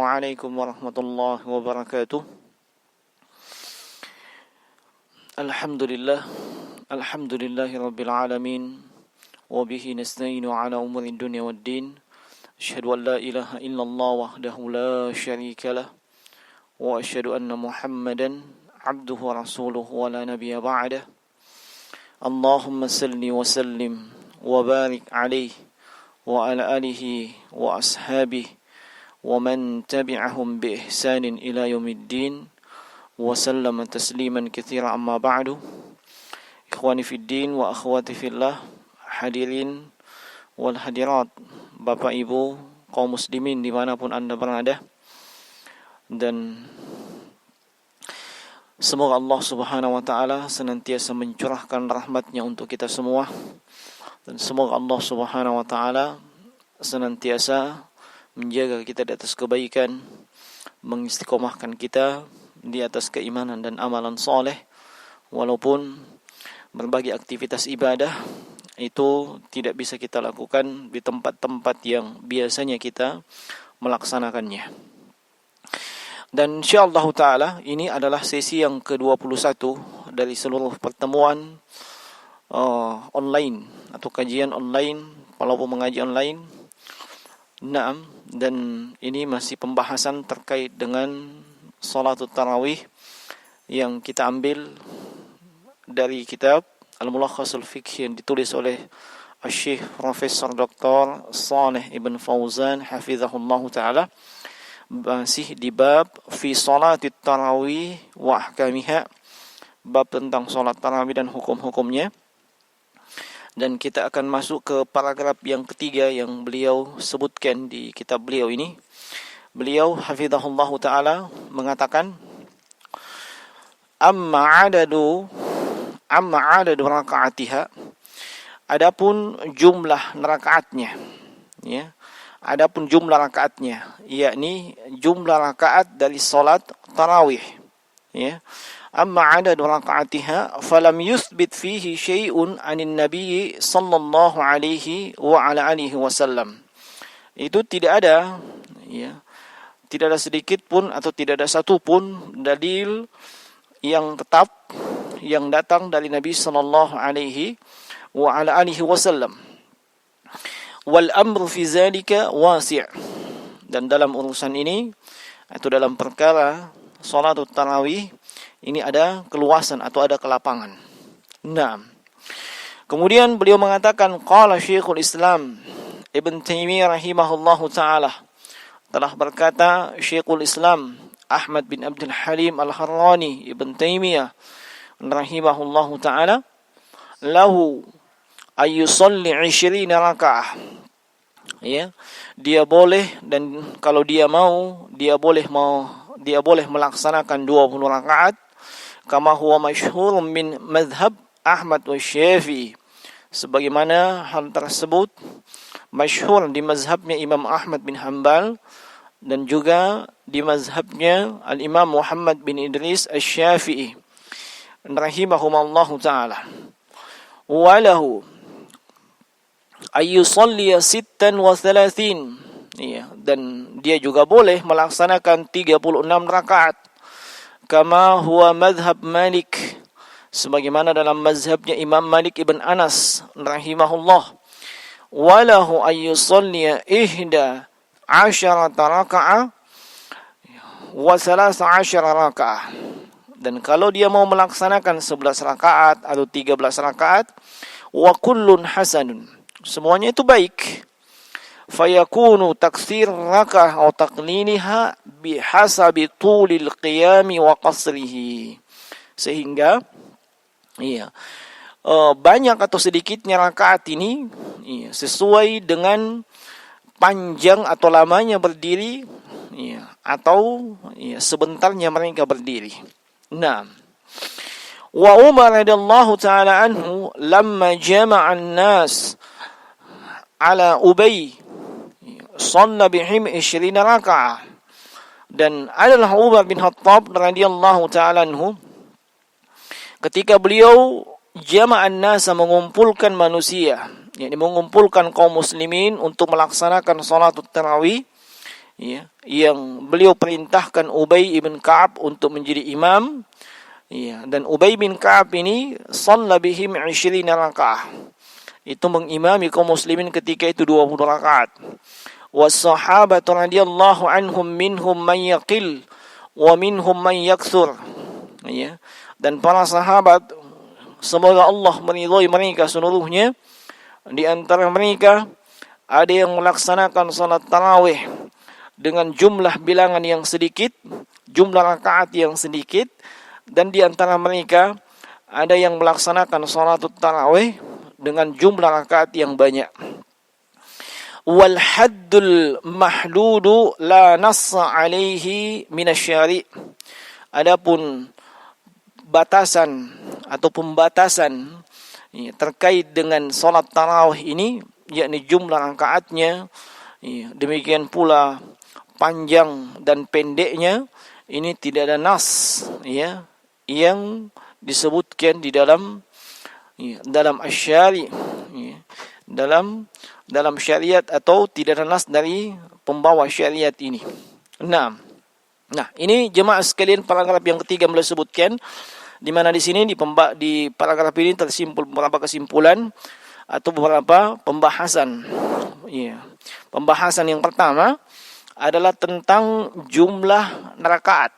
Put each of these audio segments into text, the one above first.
عليكم ورحمة الله وبركاته. الحمد لله رب العالمين وبه نستعين على أمور الدنيا والدين. أشهد أن لا إله إلا الله وحده لا شريك له وأشهد أن محمدا عبده ورسوله ولا نبي بعده. اللهم صل وسلم وبارك عليه وعلى آله وأصحابه ومن تبعهم بإحسان إلى يوم الدين وسلم تسليما كثيرا. أما بعد. Ikhwani fi din wa akhwati fillah, hadirin wal hadirat, Bapak Ibu kaum muslimin dimanapun Anda berada, dan semoga Allah Subhanahu wa ta'ala senantiasa mencurahkan rahmatnya untuk kita semua, dan semoga Allah Subhanahu wa ta'ala senantiasa menjaga kita di atas kebaikan, mengistiqomahkan kita di atas keimanan dan amalan soleh, walaupun berbagai aktivitas ibadah itu tidak bisa kita lakukan di tempat-tempat yang biasanya kita melaksanakannya. Dan insyaallah ta'ala ini adalah sesi yang ke-21 dari seluruh pertemuan online atau kajian online, walaupun mengaji online. Naam, dan ini masih pembahasan terkait dengan salatul tarawih yang kita ambil dari kitab Al-Mulakhasul Fiqh yang ditulis oleh Syekh Profesor Dr. Shalih Ibn Fauzan hafizahullah ta'ala, masih di bab fi salatit tarawih wa ahkamiha, bab tentang salat tarawih dan hukum-hukumnya. Dan kita akan masuk ke paragraf yang ketiga yang beliau sebutkan di kitab beliau ini. Beliau hafizahullah ta'ala mengatakan, amma adadu rakaatiha, adapun jumlah rakaatnya, ya. Adapun jumlah rakaatnya, yakni jumlah rakaat dari salat tarawih, ya. Amma adadu rakaatiha falam yuthbit fihi syai'un 'anil nabiy sallallahu alaihi wa ala alihi wasallam. Itu tidak ada, ya. Tidak ada sedikit pun atau tidak ada satu pun dalil yang tetap yang datang dari Nabi sallallahu alaihi wa ala alihi wasallam. Wal amru fi zalika wasi', dan dalam urusan ini atau dalam perkara salatul tarawih ini ada keluasan atau ada kelapangan. Nah, kemudian beliau mengatakan qala Syekhul Islam Ibn Taimiyah rahimahullahu taala, telah berkata Syekhul Islam Ahmad bin Abdul Halim Al-Harrani Ibn Taimiyah rahimahullahu ta'ala, lahu ayyusalli 20 raka'ah, ya, dia boleh, dan kalau dia boleh melaksanakan 20 rakaat, kama huwa masyhur min madhab Ahmad wa Syafi'i, sebagaimana hal tersebut masyhur di mazhabnya Imam Ahmad bin Hanbal dan juga di mazhabnya Al-Imam Muhammad bin Idris Asy-Syafi'i rahimahumallahu ta'ala. Walahu ayyusalli 36, ya, dan dia juga boleh melaksanakan 36 rakaat, kama huwa madhab Malik, sebagaimana dalam mazhabnya Imam Malik ibn Anas rahimahullah. Walahu ayyusalli 11 raka'ah wa 13 raka'ah, dan kalau dia mau melaksanakan 11 rakaat atau 13 rakaat, wa kullun hasanun, semuanya itu baik. Fayakunu taksir raka'ah atau taqliliha bihasabi tulil qiyami wa qasrihi, sehingga banyak atau sedikitnya rakaat ini sesuai dengan panjang atau lamanya berdiri, atau sebentarnya mereka berdiri. Nah, wa Umar radhiyallahu ta'ala anhu lamma jama'a an-nas ala Ubay shalla bihim 20 raka'ah, dan adalah Umar bin Khattab radhiyallahu ta'ala anhu ketika beliau jama'an nasa, mengumpulkan manusia, yakni mengumpulkan kaum muslimin untuk melaksanakan salatul tarawih, ya, yang beliau perintahkan Ubay ibn Ka'ab untuk menjadi imam, ya, dan Ubay bin Ka'ab ini shalla bihim 20 rakaah. Itu mengimami kaum muslimin ketika itu 20 rakaat. Was-sahabatu radhiyallahu anhum minhum man yaqil wa minhum man yakthur. Ya. Dan para sahabat, semoga Allah meridhai mereka seluruhnya, di antara mereka ada yang melaksanakan salat tarawih dengan jumlah bilangan yang sedikit, jumlah rakaat yang sedikit, dan di antara mereka ada yang melaksanakan salat tarawih dengan jumlah rakaat yang banyak. Wal haddul mahdudu la nassa alaihi minasyari'. Adapun batasan atau pembatasan terkait dengan salat tarawih ini, yakni jumlah rakaatnya, demikian pula panjang dan pendeknya, ini tidak ada nas ya yang disebutkan di dalam asyari, dalam syariat, atau tidak ada nas dari pembawa syariat ini. Nah, ini jemaah sekalian paragraf yang ketiga beliau sebutkan, di mana di sini di paragraf ini tersimpul beberapa kesimpulan atau beberapa pembahasan. Ya. Pembahasan yang pertama adalah tentang jumlah rakaat,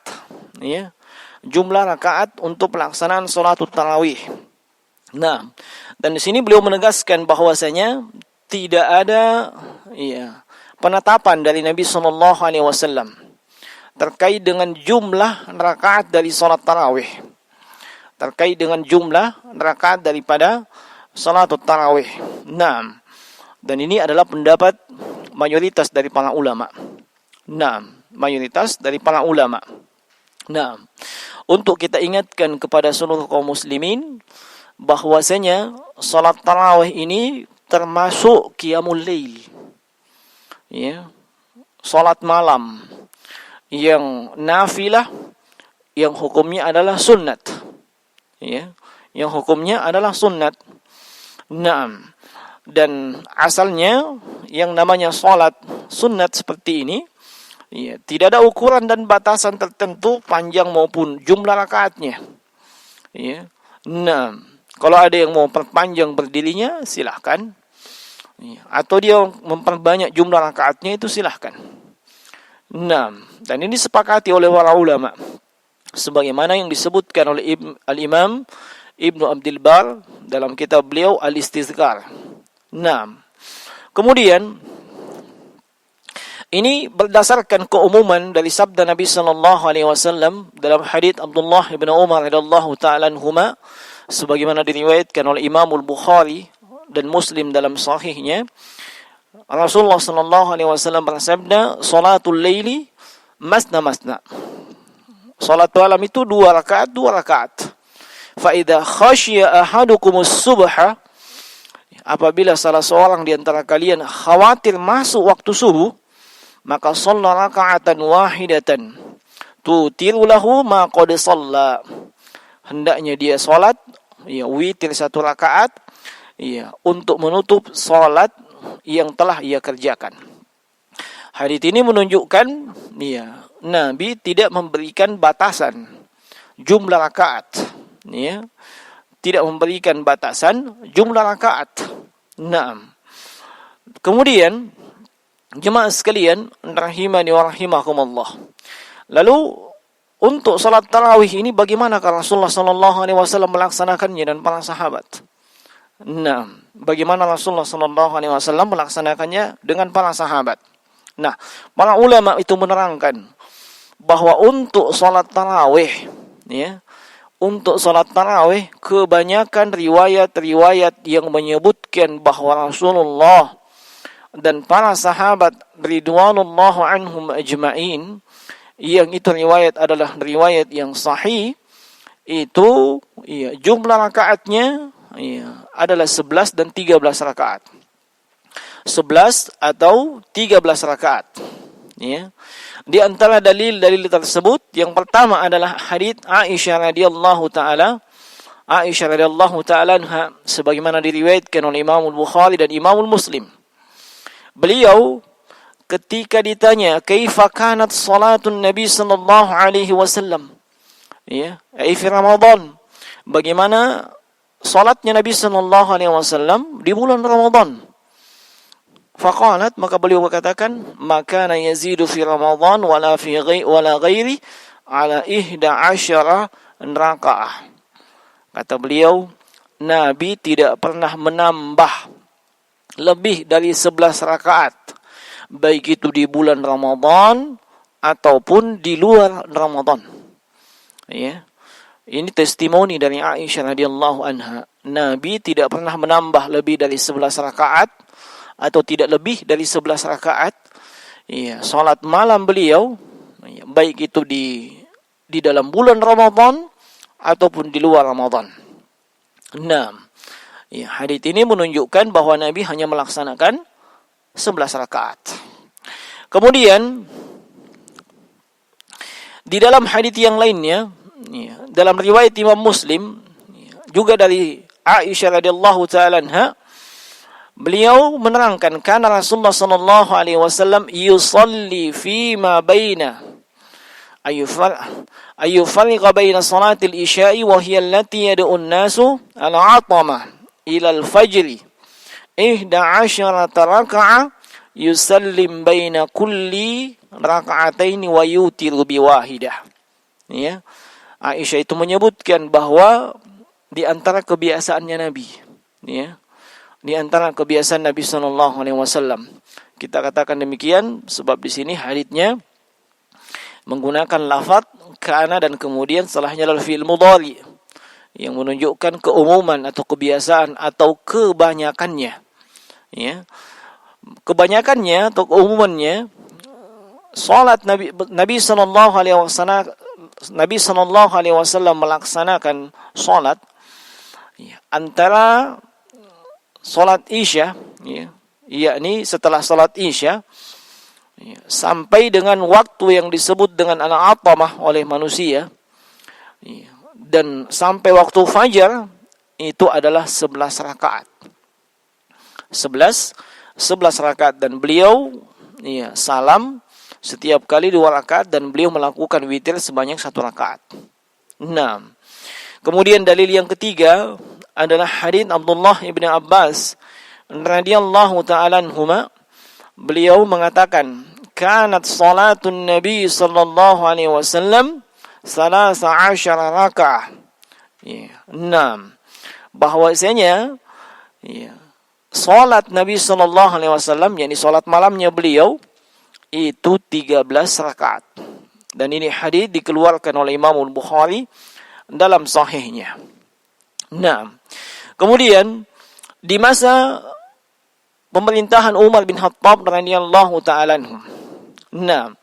ya. Jumlah rakaat untuk pelaksanaan salatul tarawih. Nah, dan di sini beliau menegaskan bahwasanya tidak ada penetapan dari Nabi sallallahu alaihi wasallam terkait dengan jumlah rakaat dari salat tarawih. Terkait dengan jumlah rakaat daripada salatul tarawih. Nah, dan ini adalah pendapat mayoritas dari para ulama. Nah, mayoritas dari para ulama. Nah, untuk kita ingatkan kepada seluruh kaum muslimin bahwasanya salat tarawih ini termasuk qiyamul lail. Ya. Salat malam yang nafilah, yang hukumnya adalah sunnat. Ya, yang hukumnya adalah sunnat. Naam. Dan asalnya yang namanya salat sunnat seperti ini, ya, tidak ada ukuran dan batasan tertentu panjang maupun jumlah rakaatnya. Ya. Nah, kalau ada yang mau perpanjang berdirinya, silahkan. Ya. Atau dia memperbanyak jumlah rakaatnya, itu silahkan. Nah, dan ini disepakati oleh para ulama, sebagaimana yang disebutkan oleh Al-Imam Ibnu Abdul Bar dalam kitab beliau Al-Istizkar. Nah, kemudian ini berdasarkan keumuman dari sabda Nabi sallallahu alaihi wasallam dalam hadits Abdullah bin Umar radhiyallahu ta'ala anhuma, sebagaimana diriwayatkan oleh Imam Al-Bukhari dan Muslim dalam sahihnya. Rasulullah sallallahu alaihi wasallam bersabda, "Salatul laili masna masna." Salat malam itu 2 rakaat, 2 rakaat. Fa idza khasyiya ahadukumus subha, apabila salah seorang di antara kalian khawatir masuk waktu subuh, maka shalla raka'atan wahidatan tutiru lahu ma qad shalla. Hendaknya dia salat witir 1 rakaat untuk menutup salat yang telah ia kerjakan. Hadits ini menunjukkan Nabi tidak memberikan batasan jumlah rakaat. Tidak memberikan batasan jumlah rakaat. Nah, kemudian jemaah sekalian rahimani wa rahimakumullah. Lalu untuk salat tarawih ini bagaimana Rasulullah sallallahu alaihi wasallam melaksanakannya dan para sahabat? Nah, bagaimana Rasulullah sallallahu alaihi wasallam melaksanakannya dengan para sahabat? Nah, para ulama itu menerangkan bahwa untuk salat tarawih, untuk salat tarawih kebanyakan riwayat-riwayat yang menyebutkan bahwa Rasulullah dan para sahabat ridwanullahu anhum ajma'in, yang itu riwayat adalah riwayat yang sahih, itu jumlah rakaatnya adalah 11 dan 13 rakaat. 11 atau 13 rakaat. Di antara dalil-dalil tersebut, yang pertama adalah hadits Aisyah radhiyallahu taala anha, sebagaimana diriwayatkan oleh Imam Al-Bukhari dan Imam Muslim. Beliau ketika ditanya kaifa kanat salatun Nabi sallallahu alaihi wasallam, ya, fi Ramadan, bagaimana salatnya Nabi sallallahu alaihi wasallam di bulan Ramadan. Faqalat, maka beliau berkatakan, maka yazidu fi Ramadan wala ghairi ala 11 rakaah. Kata beliau, Nabi tidak pernah menambah lebih dari 11 rakaat, baik itu di bulan Ramadan ataupun di luar Ramadan. Ya. Ini testimoni dari Aisyah radhiyallahu anha. Nabi tidak pernah menambah lebih dari 11 rakaat atau tidak lebih dari 11 rakaat. Ya, salat malam beliau, ya, baik itu di dalam bulan Ramadan ataupun di luar Ramadan. Nah, ya, hadits ini menunjukkan bahwa Nabi hanya melaksanakan 11 rakaat. Kemudian di dalam hadits yang lainnya, ya, dalam riwayat Imam Muslim, ya, juga dari Aisyah radhiyallahu taala anha, beliau menerangkan, karena Rasulullah sallallahu alaihi wasallam yusalli fi ma baina ayufarriqa baina salatil isya'i wa hiya allati yad'u an-nasu al-'atama ila al-fajr 11 raka'ah yusallim baina kulli raka'ataini wa yutiru bi wahidah. Ya. Aisyah itu menyebutkan bahwa di antara kebiasaannya Nabi, ya, di antara kebiasaan Nabi sallallahu alaihi wasallam. Kita katakan demikian sebab di sini haditsnya menggunakan lafaz kana dan kemudian setelahnya adalah fi'il mudhari yang menunjukkan keumuman atau kebiasaan atau kebanyakannya. Ya. Kebanyakannya atau keumumannya salat Nabi sallallahu alaihi wasallam melaksanakan salat, ya, antara salat Isya, ya, yakni setelah salat Isya, ya, sampai dengan waktu yang disebut dengan al-'athamah oleh manusia, ya, dan sampai waktu fajar itu adalah 11 rakaat. 11 rakaat, dan beliau, ya, salam setiap kali 2 rakaat dan beliau melakukan witir sebanyak 1 rakaat. Nah, kemudian dalil yang ketiga adalah hadits Abdullah ibn Abbas radhiyallahu ta'ala anhuma. Beliau mengatakan, kanat salatun Nabi sallallahu alaihi wasallam 13 rakaah. Ya, 6. Bahwasanya, ya, salat Nabi sallallahu alaihi wasallam, yakni salat malamnya beliau itu 13 rakaat. Dan ini hadis dikeluarkan oleh Imam Al-Bukhari dalam sahihnya. Nah, kemudian di masa pemerintahan Umar bin Khattab radhiyallahu ta'ala anhu, nah,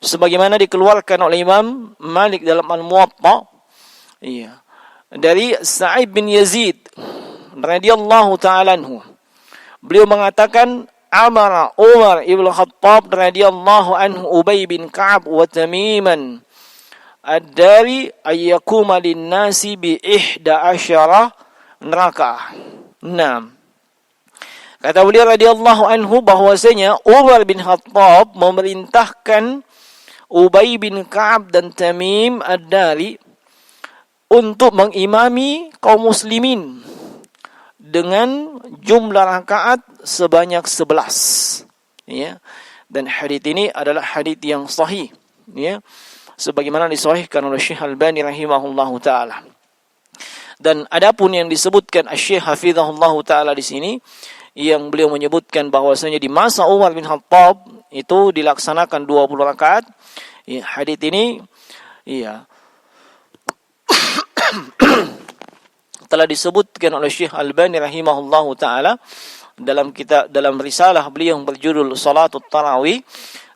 sebagaimana dikeluarkan oleh Imam Malik dalam Al-Muwatta, iya, dari Sa'id bin Yazid radhiyallahu ta'ala anhu, beliau mengatakan, amara Umar ibn Khattab radhiyallahu anhu Ubay bin Ka'ab wa Tamiman ad-dari ayyakuma lin-nasi bi 11 rakaah. Nah, kata beliau radhiyallahu anhu bahwasanya Umar bin Khattab memerintahkan Ubay bin Ka'ab dan Tamim ad-dari untuk mengimami kaum muslimin dengan jumlah rakaat sebanyak 11. Ya. Dan hadits ini adalah hadits yang sahih, ya, sebagaimana disahihkan oleh Syekh Al-Albani rahimahullahu taala. Dan adapun yang disebutkan Syekh hafizahullahu taala di sini, yang beliau menyebutkan bahwasanya di masa Umar bin Khattab itu dilaksanakan 20 rakaat, ya, hadits ini, ya, telah disebutkan oleh Syekh Al-Albani rahimahullahu taala dalam risalah beliau yang berjudul Salatut Tarawih,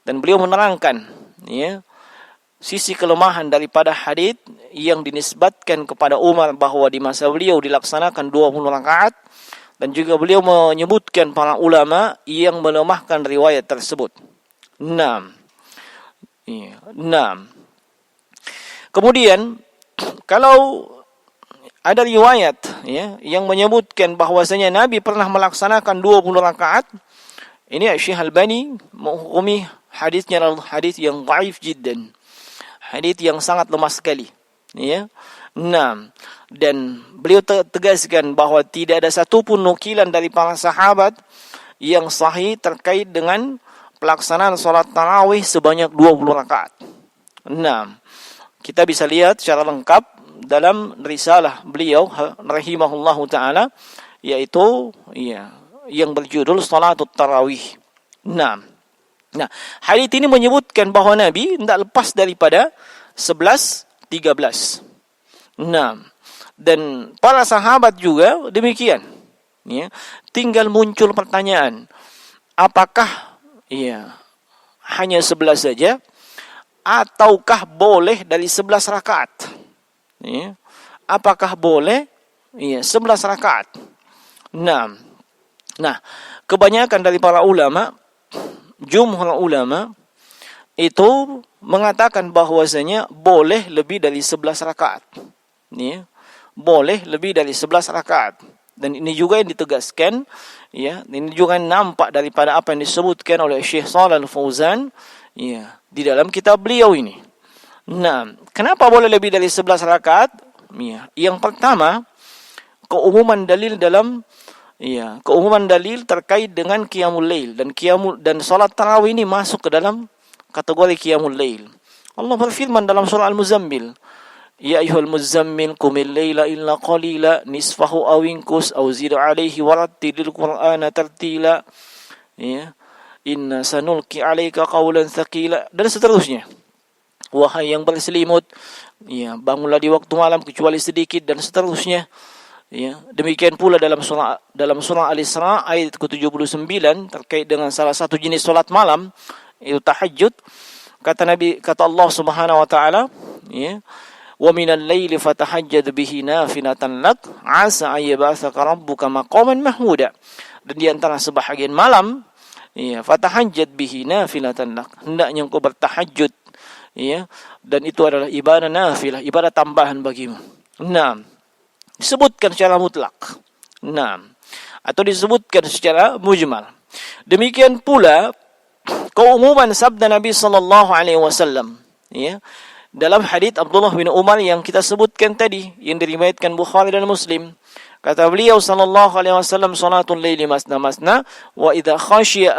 dan beliau menerangkan, ya, sisi kelemahan daripada hadits yang dinisbatkan kepada Umar bahwa di masa beliau dilaksanakan 20 rakaat, dan juga beliau menyebutkan para ulama yang melemahkan riwayat tersebut. 6. Ya, 6. Kemudian kalau ada riwayat, ya, yang menyebutkan bahwasanya Nabi pernah melaksanakan 20 rakaat, Ini Syekh Albani menghukumi hadisnya adalah hadis yang dhaif jiddan. Hadis yang sangat lemah sekali. Ya. Nah, dan beliau tegaskan bahawa tidak ada satupun nukilan dari para sahabat yang sahih terkait dengan pelaksanaan salat tarawih sebanyak 20 rakaat. Nah, kita bisa lihat secara lengkap dalam risalah beliau rahimahullahu taala, yaitu yang berjudul Salatut Tarawih. Nah, hadis ini menyebutkan bahawa Nabi tidak lepas daripada 11, 13. Nah, dan para sahabat juga demikian. Ya, tinggal muncul pertanyaan, apakah hanya 11 saja ataukah boleh dari 11 rakaat? Ya, apakah boleh 11 rakaat? Nah, kebanyakan dari para ulama, jumhur ulama itu mengatakan bahwasanya boleh lebih dari 11 rakaat. Ya, boleh lebih dari 11 rakaat. Dan ini juga yang ditegaskan, ini juga nampak daripada apa yang disebutkan oleh Syekh Shalih Al-Fauzan, di dalam kitab beliau ini. Nah, kenapa boleh lebih dari 11 rakaat? Yang pertama, keumuman dalil terkait dengan qiyamul lail, dan salat tarawih ini masuk ke dalam kategori qiyamul lail. Allah berfirman dalam surah Al-Muzammil, ya ayyuhal muzammil qumil laila illa qalila nisfahu aw inqus aw zid alaihi warattilil qur'ana tartila. Inna sanulqi 'alaika qawlan tsaqila, dan seterusnya. Wahai yang berselimut, bangunlah di waktu malam kecuali sedikit, dan seterusnya. Demikian pula dalam surah Al-Isra ayat ke-79 terkait dengan salah satu jenis salat malam, itu tahajud. Kata Allah Subhanahu wa taala, wa minal laili fatahajjad bihi nafilatan lak asa ayyabasaka rabbuka maqaman mahmuda. Dan di antara sebahagian malam, fatahajjad bihi nafilatan lak, hendaknya engkau bertahajud, dan itu adalah ibadah nafilah, ibadah tambahan bagimu. Nah, disebutkan secara mutlak. Nah, atau disebutkan secara mujmal. Demikian pula keumuman sabda Nabi sallallahu alaihi wasallam, dalam hadits Abdullah bin Umar yang kita sebutkan tadi, yang diriwayatkan Bukhari dan Muslim. Kata beliau sallallahu alaihi wasallam, salatul laili masna masna wa idza khashiya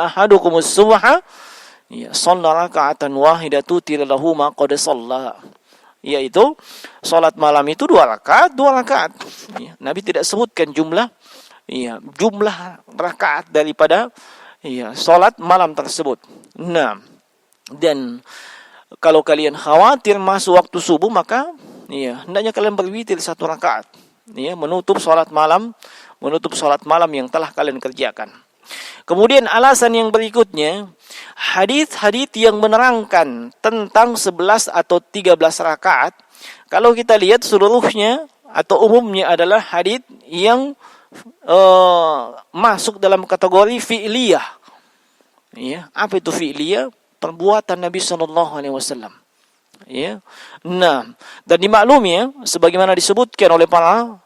ahadukum as-subha shalla raka'atan wahidatu tilahu ma qad shalla. Yaitu salat malam itu 2 rakaat. Nabi tidak sebutkan jumlah rakaat daripada salat malam tersebut. Nah, dan kalau kalian khawatir masuk waktu subuh, maka hendaknya kalian berwitir 1 rakaat, menutup salat malam yang telah kalian kerjakan. Kemudian alasan yang berikutnya, hadis-hadis yang menerangkan tentang 11 atau 13 rakaat, kalau kita lihat seluruhnya atau umumnya adalah hadis yang masuk dalam kategori fi'liyah. Apa itu fi'liyah? Perbuatan Nabi sallallahu alaihi wasallam. Nah, dan dimaklumi sebagaimana disebutkan oleh para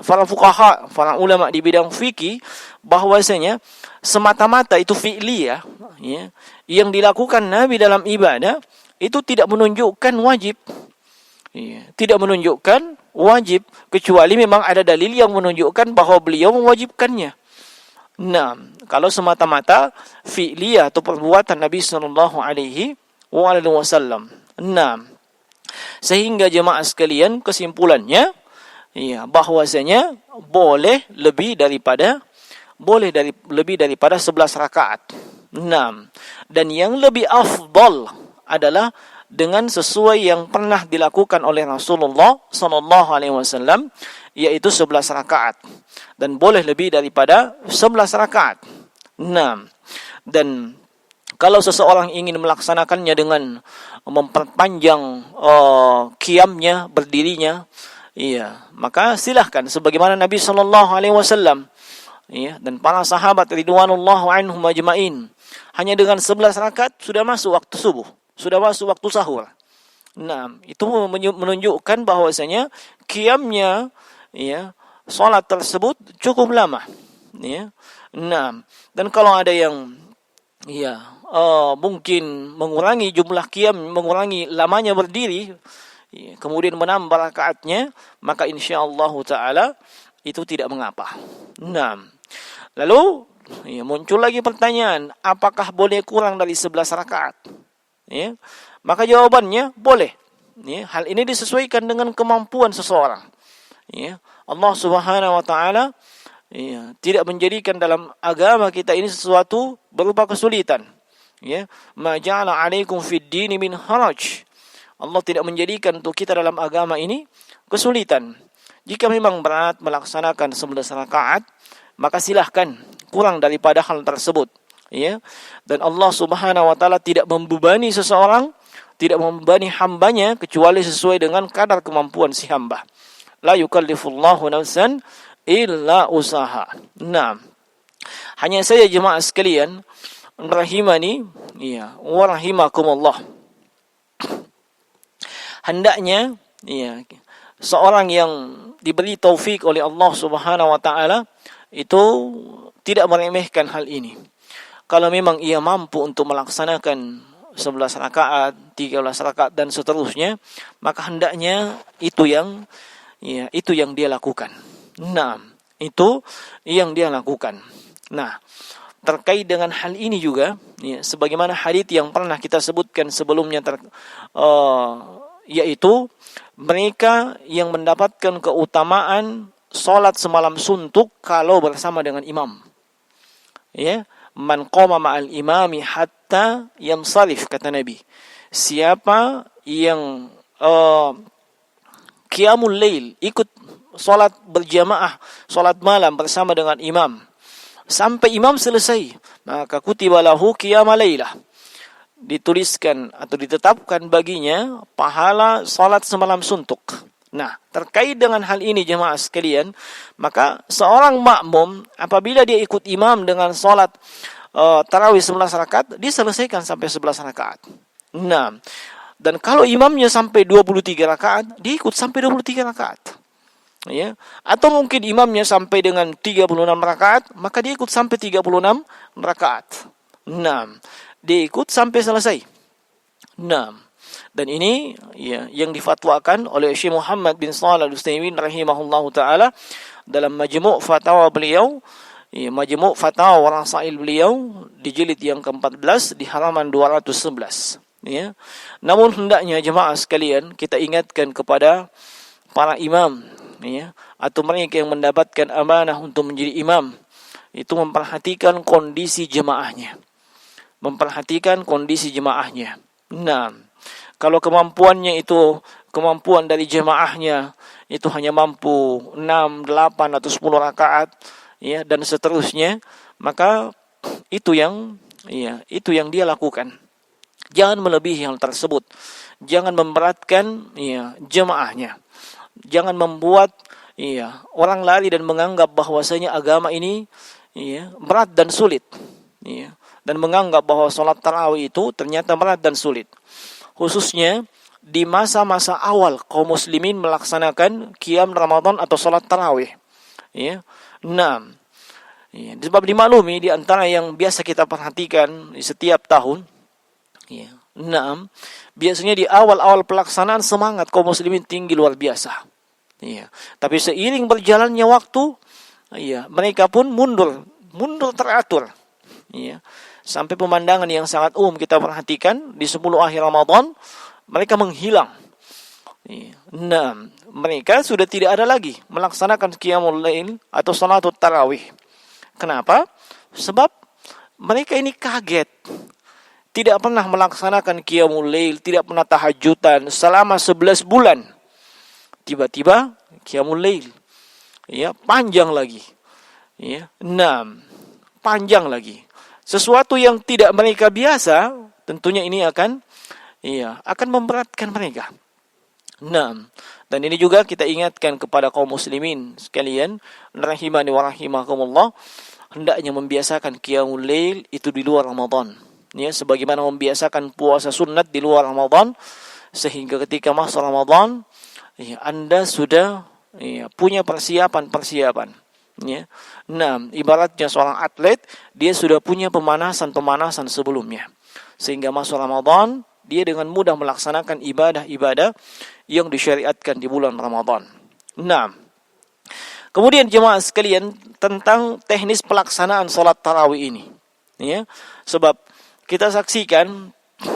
fuqaha, para ulama di bidang fikih, bahwasanya semata-mata itu fi'liyah, yang dilakukan Nabi dalam ibadah itu tidak menunjukkan wajib. Tidak menunjukkan wajib, kecuali memang ada dalil yang menunjukkan bahwa beliau mewajibkannya. Nah, kalau semata-mata fi'liyah atau perbuatan Nabi sallallahu alaihi wasallam. Nah, sehingga jemaah sekalian, kesimpulannya bahwasanya boleh lebih daripada 11 rakaat. Nah, dan yang lebih afdal adalah dengan sesuai yang pernah dilakukan oleh Rasulullah sallallahu alaihi wasallam, yaitu 11 rakaat, dan boleh lebih daripada 11 rakaat. Nah, dan kalau seseorang ingin melaksanakannya dengan memperpanjang qiyamnya, berdirinya, maka silahkan sebagaimana Nabi sallallahu alaihi wasallam dan para sahabat ridwanullahu anhum ajmain, hanya dengan 11 rakaat sudah masuk waktu subuh, sudah masuk waktu sahur. Nah, itu menunjukkan bahwasanya qiyamnya salat tersebut cukup lama. ya. Nah, dan kalau ada yang mungkin mengurangi jumlah qiyam, mengurangi lamanya berdiri, kemudian menambah rakaatnya, maka insyaallah taala itu tidak mengapa. Nah, lalu muncul lagi pertanyaan, apakah boleh kurang dari 11 rakaat? Ya, maka jawabannya boleh. Ya, hal ini disesuaikan dengan kemampuan seseorang. Ya, Allah Subhanahu wa taala tidak menjadikan dalam agama kita ini sesuatu berupa kesulitan. Ya, ma ja'ala 'alaikum fid dini min haraj. Allah tidak menjadikan untuk kita dalam agama ini kesulitan. Jika memang berat melaksanakan 11 rakaat, maka silahkan kurang daripada hal tersebut. Ya, dan Allah Subhanahu wa taala tidak membebani seseorang, tidak membebani hambanya kecuali sesuai dengan kadar kemampuan si hamba. La yukallifullahu nafsan illa usaha. Nah, hanya saja jemaah sekalian, rahimani wa rahimakumullah, hendaknya seorang yang diberi taufik oleh Allah Subhanahu wa taala itu tidak meremehkan hal ini. Kalau memang ia mampu untuk melaksanakan 11 rakaat, 13 rakaat dan seterusnya, maka hendaknya itu yang dia lakukan. Nah, itu yang dia lakukan. Nah, terkait dengan hal ini juga, sebagaimana hadits yang pernah kita sebutkan sebelumnya, yaitu mereka yang mendapatkan keutamaan salat semalam suntuk kalau bersama dengan imam. Ya, man qama ma'al imami hatta yansarif, kata Nabi. Siapa yang qiyamul lail, ikut salat berjamaah, salat malam bersama dengan imam sampai imam selesai, maka kutiba lahu qiyamal lailah, dituliskan atau ditetapkan baginya pahala salat semalam suntuk. Nah, terkait dengan hal ini jemaah sekalian, maka seorang makmum apabila dia ikut imam dengan salat tarawih 11 rakaat, diselesaikan sampai 11 rakaat. Nah, dan kalau imamnya sampai 23 rakaat, dia ikut sampai 23 rakaat. Ya, atau mungkin imamnya sampai dengan 36 rakaat, maka dia ikut sampai 36 rakaat. Nah, dia ikut sampai selesai. Nah, dan ini yang difatwakan oleh Syekh Muhammad bin Shalih Al-Utsaimin rahimahullahu taala dalam Majmu' Fatawa beliau, Majmu' Fatawa wa Rasail beliau di jilid yang ke-14 di halaman 211. Ya. Namun hendaknya jemaah sekalian kita ingatkan kepada para imam, atau mereka yang mendapatkan amanah untuk menjadi imam, itu memperhatikan kondisi jemaahnya. Nah, kalau kemampuannya itu kemampuan dari jemaahnya itu hanya mampu 6, 8 atau 10 rakaat, dan seterusnya, maka itu yang dia lakukan. Jangan melebihi hal tersebut. Jangan memberatkan jemaahnya. Jangan membuat orang lari dan menganggap bahwasanya agama ini berat dan sulit. Dan menganggap bahwa salat tarawih itu ternyata berat dan sulit. Khususnya di masa-masa awal kaum muslimin melaksanakan qiyam Ramadan atau salat tarawih. Nah, sebab dimaklumi di antara yang biasa kita perhatikan di setiap tahun, biasanya di awal-awal pelaksanaan semangat kaum muslimin tinggi luar biasa. Tapi seiring berjalannya waktu, mereka pun mundur teratur. Sampai pemandangan yang sangat umum kita perhatikan di 10 akhir Ramadan, mereka menghilang. Nah, mereka sudah tidak ada lagi melaksanakan qiyamul lail atau salatul tarawih. Kenapa? Sebab mereka ini kaget. Tidak pernah melaksanakan qiyamul lail, tidak pernah tahajudan selama 11 bulan. Tiba-tiba qiyamul lail. Panjang lagi. Panjang lagi. Sesuatu yang tidak mereka biasa, tentunya ini akan memberatkan mereka. Dan ini juga kita ingatkan kepada kaum muslimin sekalian, rahimani wa rahimakumullah, hendaknya membiasakan qiyamul lail itu di luar Ramadan. Sebagaimana membiasakan puasa sunat di luar Ramadan, sehingga ketika masuk Ramadan, Anda sudah punya persiapan. Ya. Nah, ibaratnya seorang atlet, dia sudah punya pemanasan-pemanasan sebelumnya. Sehingga masuk Ramadan, dia dengan mudah melaksanakan ibadah-ibadah yang disyariatkan di bulan Ramadan. Nah, kemudian jemaah sekalian, tentang teknis pelaksanaan salat tarawih ini. Ya. Sebab kita saksikan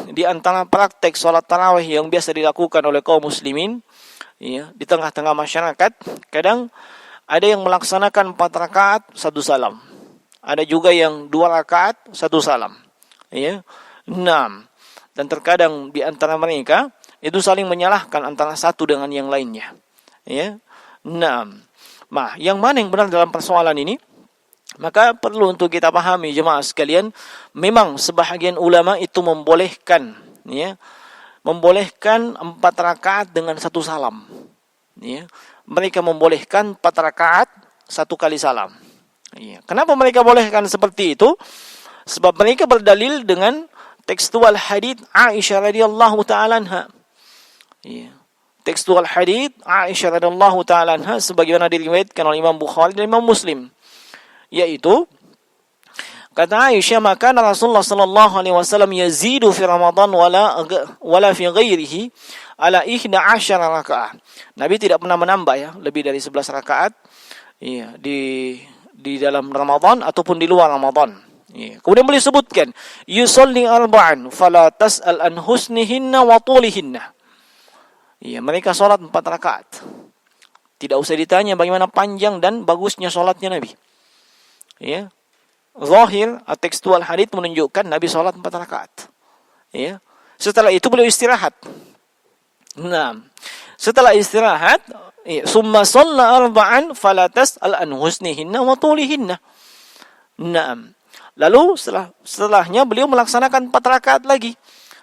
di antara praktek salat tarawih yang biasa dilakukan oleh kaum muslimin, ya, di tengah-tengah masyarakat, kadang ada yang melaksanakan 4 rakaat 1 salam. Ada juga yang 2 rakaat 1 salam. Ya. 6. Dan terkadang di antara mereka itu saling menyalahkan antara satu dengan yang lainnya. Ya. 6. Nah, yang mana yang benar dalam persoalan ini? Maka perlu untuk kita pahami jemaah sekalian, memang sebahagian ulama itu membolehkan, ya, membolehkan 4 rakaat dengan 1 salam. Ya. Mereka membolehkan 4 rakaat 1 kali salam. Ya. Kenapa mereka bolehkan seperti itu? Sebab mereka berdalil dengan tekstual hadits Aisyah radhiyallahu taala anha. Ya. Tekstual hadits Aisyah radhiyallahu taala anha sebagaimana diriwayatkan oleh Imam Bukhari dan Imam Muslim, yaitu kata Aisyah, maka Rasulullah sallallahu alaihi wasallam yazidu fi Ramadan wala fi ghairihi ala 11 rakaat. Nabi tidak pernah menambah, ya, lebih dari 11 rakaat, ya, di dalam Ramadan ataupun di luar Ramadan. Ya. Kemudian beliau sebutkan yusalli arba'an fala tas'al an husnihinna wa tulihinna. Ya, mereka salat 4 rakaat. Tidak usah ditanya bagaimana panjang dan bagusnya salatnya Nabi. Ya. Zahir tekstual hadits menunjukkan Nabi salat 4 rakaat. Ya. Setelah itu beliau istirahat. Nah, setelah istirahat, summa shalla arba'an fala tas'al an husnihinna wa tulihinna. Nah, lalu setelahnya beliau melaksanakan 4 rakaat lagi,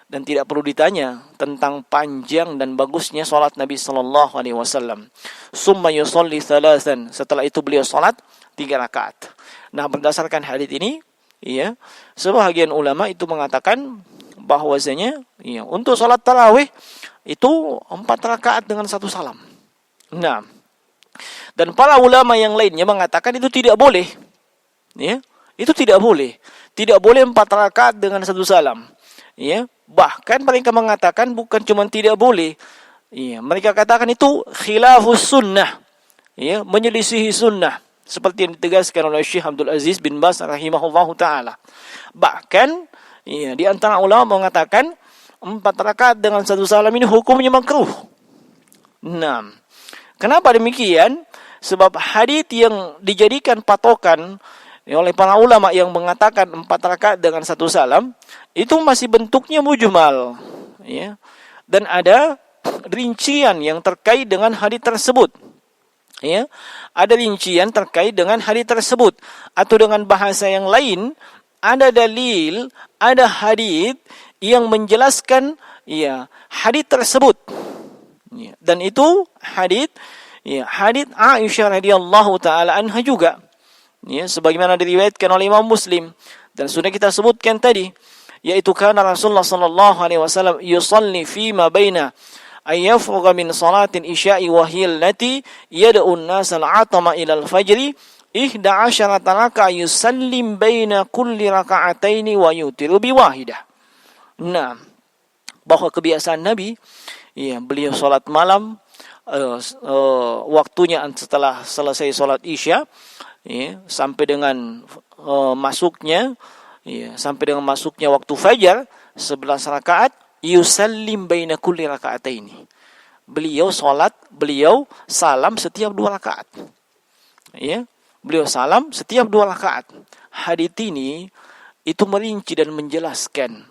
dan tidak perlu ditanya tentang panjang dan bagusnya salat Nabi sallallahu alaihi wasallam. Summa yusalli thalathan, setelah itu beliau salat 3 rakaat. Nah, berdasarkan hadits ini, ya, sebahagian ulama itu mengatakan bahwasanya, ya, untuk salat tarawih itu 4 rakaat dengan 1 salam. Nah, dan para ulama yang lainnya mengatakan itu tidak boleh. Ya, itu tidak boleh. Tidak boleh 4 rakaat dengan 1 salam. Ya, bahkan mereka mengatakan bukan cuma tidak boleh. Ya, mereka katakan itu khilafus sunnah. Ya, menyelisihi sunnah. Seperti yang ditegaskan oleh Syekh Abdul Aziz bin Baz rahimahullahu taala. Bahkan, ya, di antara ulama mengatakan 4 rakaat dengan 1 salam ini hukumnya makruh. Nah, kenapa demikian? Sebab hadits yang dijadikan patokan oleh para ulama yang mengatakan 4 rakaat dengan 1 salam itu masih bentuknya mujmal, ya. Dan ada rincian yang terkait dengan hadits tersebut. Ya, ada rincian terkait dengan hadits tersebut, atau dengan bahasa yang lain, ada dalil, ada hadits yang menjelaskan, ya, hadits tersebut. Ya, dan itu hadits, ya, hadits Aisyah radhiyallahu taala anha juga. Ya, sebagaimana diriwayatkan oleh Imam Muslim dan sudah kita sebutkan tadi, yaitu kana Rasulullah sallallahu alaihi wasallam yusalli fi ma baina ayyafruga min salatin isya'i wa hiya allati yad'u an-nas al-'atama ila al-fajri 11 raka'a yusallim baina kulli raka'ataini wa yutiru bi wahidah. Nah, bahwa kebiasaan Nabi, ya, beliau salat malam waktunya setelah selesai salat Isya, ya, sampai dengan masuknya waktu fajar 11 rakaat, yusallim baina kulli raka'ataini. Beliau salam setiap 2 rakaat. Ya, beliau salam setiap 2 rakaat. Hadits ini itu merinci dan menjelaskan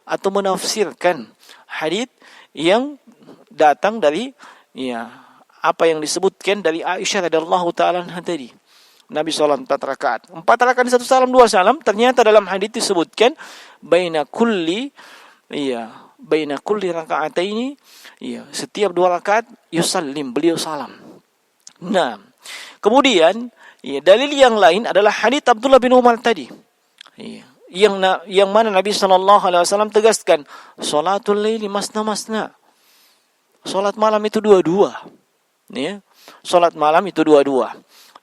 atau menafsirkan hadits yang datang dari, ya, apa yang disebutkan dari Aisyah radhiyallahu taala anha tadi. Nabi salat 4 rakaat. 4 rakaat 1 salam 2 salam, ternyata dalam hadits disebutkan baina kulli raka'ataini, ya, setiap 2 rakaat yusallim, beliau salam. Nah, kemudian, ya, dalil yang lain adalah hadits Abdullah bin Umar tadi. Ya, yang mana Nabi sallallahu alaihi wasallam tegaskan, salatul laili masna. Salat malam itu 2-2. Ya, salat malam itu 2-2.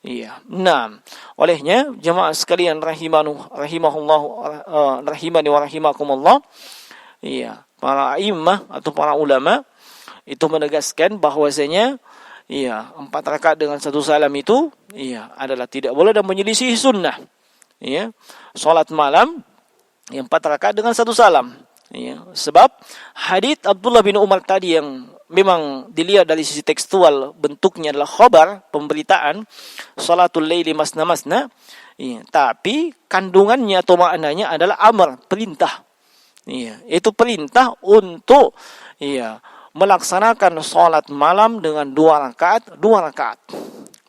Iya. Nah, olehnya jemaah sekalian rahimani wa rahimakumullah. Iya, para imam atau para ulama itu menegaskan bahwasanya iya, 4 rakaat dengan 1 salam itu iya adalah tidak boleh dan menyelisih sunnah. Iya. Salat malam yang 4 rakaat dengan 1 salam. Iya. Sebab hadits Abdullah bin Umar tadi yang memang dilihat dari sisi tekstual bentuknya adalah khabar, pemberitaan salatul laili masna masna. Iya, tapi kandungannya atau maknanya adalah amar, perintah. Iya, itu perintah untuk iya melaksanakan salat malam dengan 2 rakaat, 2 rakaat.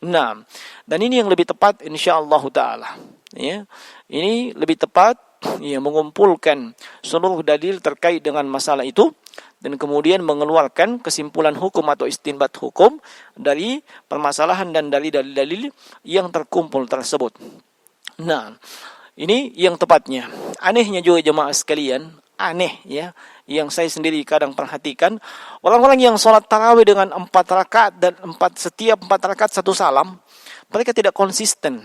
Nah, dan ini yang lebih tepat insyaallah taala. Ya. Ini lebih tepat ya mengumpulkan seluruh dalil terkait dengan masalah itu dan kemudian mengeluarkan kesimpulan hukum atau istinbat hukum dari permasalahan dan dari dalil-dalil yang terkumpul tersebut. Nah, ini yang tepatnya. Anehnya juga jemaah sekalian, aneh ya, yang saya sendiri kadang perhatikan, orang-orang yang sholat tarawih dengan 4 rakaat dan setiap 4 rakaat 1 salam, mereka tidak konsisten.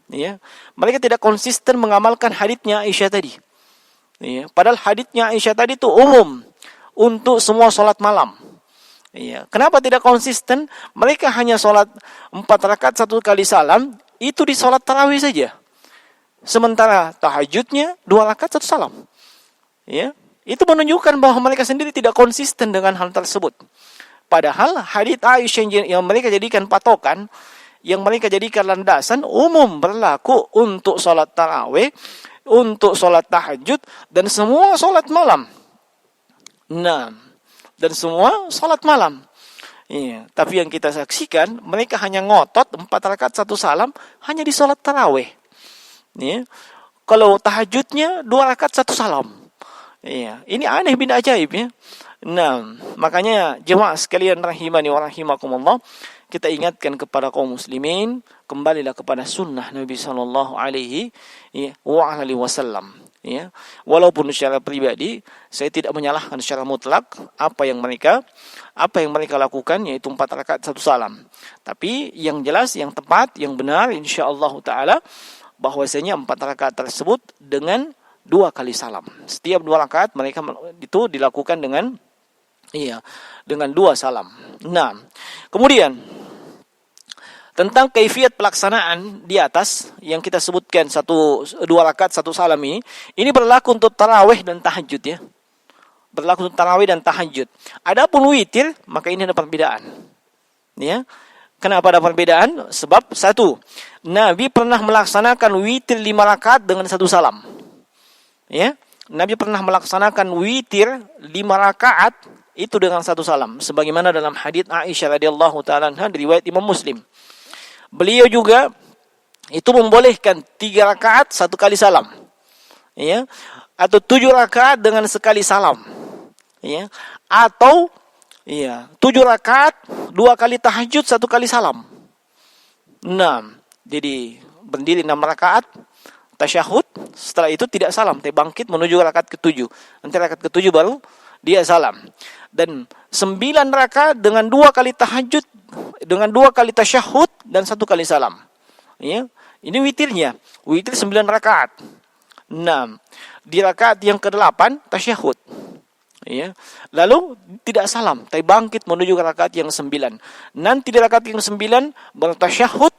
Ya, mereka tidak konsisten mengamalkan haditsnya Aisyah tadi. Ya, padahal haditsnya Aisyah tadi itu umum untuk semua sholat malam. Ya, kenapa tidak konsisten? Mereka hanya sholat 4 rakaat 1 kali salam, itu di sholat tarawih saja. Sementara tahajudnya 2 rakaat 1 salam. Ya, itu menunjukkan bahwa mereka sendiri tidak konsisten dengan hal tersebut. Padahal hadits Aisyah yang mereka jadikan patokan, yang mereka jadikan landasan umum berlaku untuk sholat tarawih, untuk sholat tahajud, dan semua sholat malam. Nah, dan semua sholat malam. Iya, tapi yang kita saksikan, mereka hanya ngotot 4 rakaat 1 salam hanya di sholat tarawih. Iya. Kalau tahajudnya 2 rakaat 1 salam. Iya, ini aneh bin ajaib ya. Nah, makanya jemaah sekalian rahimani wa rahimakumullah, kita ingatkan kepada kaum muslimin, kembalilah kepada sunnah Nabi sallallahu alaihi wasallam. Ya, walaupun secara pribadi saya tidak menyalahkan secara mutlak apa yang mereka lakukan, yaitu 4 rakaat 1 salam. Tapi yang jelas, yang tepat, yang benar insyaallah taala bahwasanya 4 rakaat tersebut dengan 2 kali salam. Setiap 2 rakaat mereka itu dilakukan dengan 2 salam. Nah, kemudian tentang kaifiat pelaksanaan di atas yang kita sebutkan 2 rakaat 1 salam ini berlaku untuk tarawih dan tahajud ya. Berlaku untuk tarawih dan tahajud. Adapun witir, maka ini ada perbedaan. Ya. Kenapa ada perbedaan? Sebab 1, Nabi pernah melaksanakan witir 5 rakaat dengan 1 salam. Ya. Nabi pernah melaksanakan witir 5 rakaat itu dengan 1 salam, sebagaimana dalam hadits Aisyah radhiyallahu taala anha riwayat Imam Muslim. Beliau juga itu membolehkan 3 rakaat 1 kali salam. Ya. Atau 7 rakaat dengan sekali salam. Ya. Atau 7 rakaat 2 kali tahajud 1 kali salam. 6. Jadi berdiri 6 rakaat tasyahud, setelah itu tidak salam, tapi bangkit menuju rakaat ke-7. Nanti rakaat ke-7 baru dia salam. Dan 9 rakaat dengan 2 kali tahajud, dengan 2 kali tasyahud dan 1 kali salam. Ya. Ini witirnya. Witir 9 rakaat. 6. Di rakaat yang ke-8 tasyahud. Ya. Lalu tidak salam, tapi bangkit menuju ke rakaat yang 9. Nanti di rakaat yang 9 bertasyahud